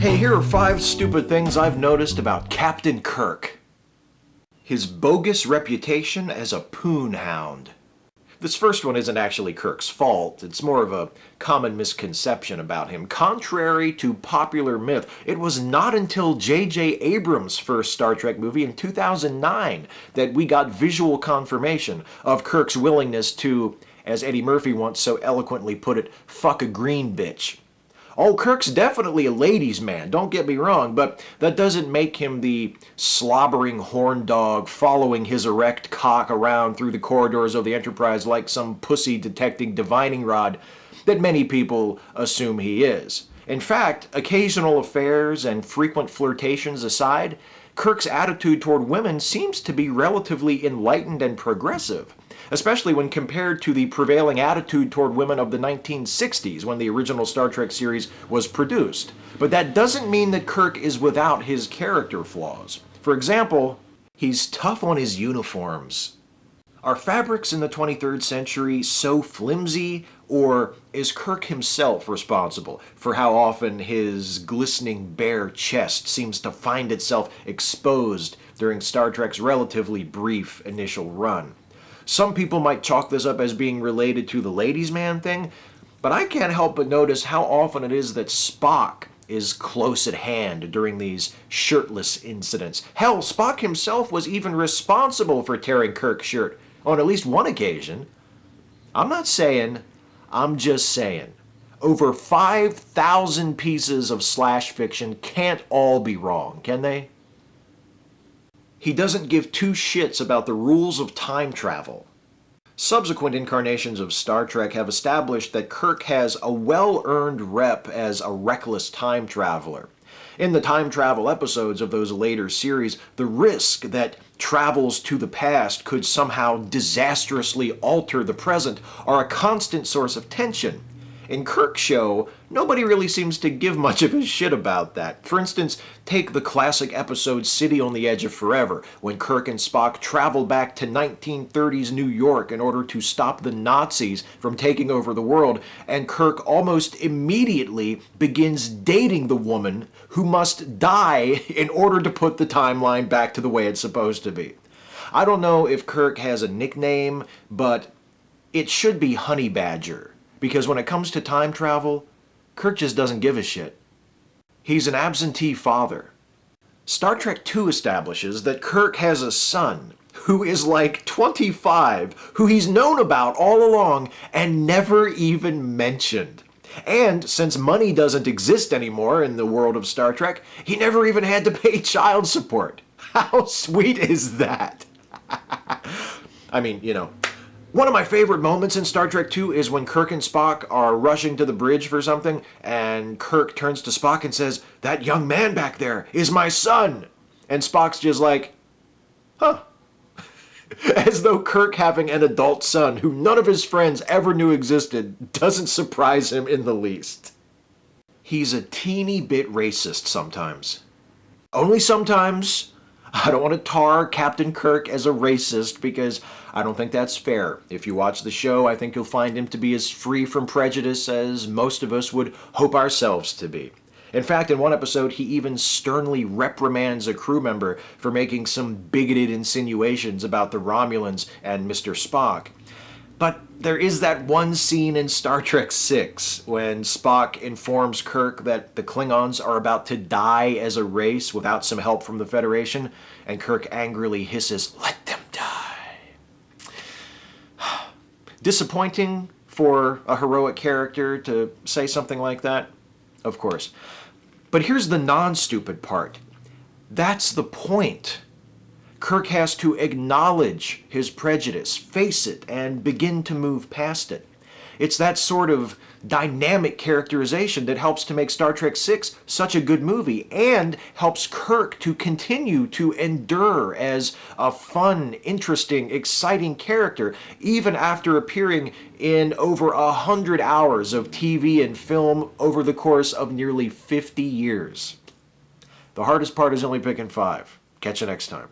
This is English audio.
Hey, here are 5 stupid things I've noticed about Captain Kirk. His bogus reputation as a poon hound. This first one isn't actually Kirk's fault. It's more of a common misconception about him. Contrary to popular myth, it was not until J.J. Abrams' first Star Trek movie in 2009 that we got visual confirmation of Kirk's willingness to, as Eddie Murphy once so eloquently put it, fuck a green bitch. Oh, Kirk's definitely a ladies' man, don't get me wrong, but that doesn't make him the slobbering horn dog following his erect cock around through the corridors of the Enterprise like some pussy detecting divining rod that many people assume he is. In fact, occasional affairs and frequent flirtations aside, Kirk's attitude toward women seems to be relatively enlightened and progressive, especially when compared to the prevailing attitude toward women of the 1960s when the original Star Trek series was produced. But that doesn't mean that Kirk is without his character flaws. For example, he's tough on his uniforms. Are fabrics in the 23rd century so flimsy, or is Kirk himself responsible for how often his glistening bare chest seems to find itself exposed during Star Trek's relatively brief initial run? Some people might chalk this up as being related to the ladies' man thing, but I can't help but notice how often it is that Spock is close at hand during these shirtless incidents. Hell, Spock himself was even responsible for tearing Kirk's shirt on at least one occasion. I'm just saying. Over 5,000 pieces of slash fiction can't all be wrong, can they? He doesn't give 2 shits about the rules of time travel. Subsequent incarnations of Star Trek have established that Kirk has a well-earned rep as a reckless time traveler. In the time travel episodes of those later series, the risk that travels to the past could somehow disastrously alter the present are a constant source of tension. In Kirk's show, nobody really seems to give much of a shit about that. For instance, take the classic episode City on the Edge of Forever, when Kirk and Spock travel back to 1930s New York in order to stop the Nazis from taking over the world, and Kirk almost immediately begins dating the woman who must die in order to put the timeline back to the way it's supposed to be. I don't know if Kirk has a nickname, but it should be Honey Badger. Because when it comes to time travel, Kirk just doesn't give a shit. He's an absentee father. Star Trek II establishes that Kirk has a son who is like 25, who he's known about all along and never even mentioned. And since money doesn't exist anymore in the world of Star Trek, he never even had to pay child support. How sweet is that? I mean, one of my favorite moments in Star Trek II is when Kirk and Spock are rushing to the bridge for something, and Kirk turns to Spock and says, "That young man back there is my son." And Spock's just like, huh. As though Kirk having an adult son who none of his friends ever knew existed doesn't surprise him in the least. He's a teeny bit racist sometimes. Only sometimes. I don't want to tar Captain Kirk as a racist because I don't think that's fair. If you watch the show, I think you'll find him to be as free from prejudice as most of us would hope ourselves to be. In fact, in one episode, he even sternly reprimands a crew member for making some bigoted insinuations about the Romulans and Mr. Spock. But there is that one scene in Star Trek VI when Spock informs Kirk that the Klingons are about to die as a race without some help from the Federation, and Kirk angrily hisses, "Let them die." Disappointing for a heroic character to say something like that? Of course. But here's the non-stupid part. That's the point. Kirk has to acknowledge his prejudice, face it, and begin to move past it. It's that sort of dynamic characterization that helps to make Star Trek VI such a good movie and helps Kirk to continue to endure as a fun, interesting, exciting character, even after appearing in over 100 hours of TV and film over the course of nearly 50 years. The hardest part is only picking 5. Catch you next time.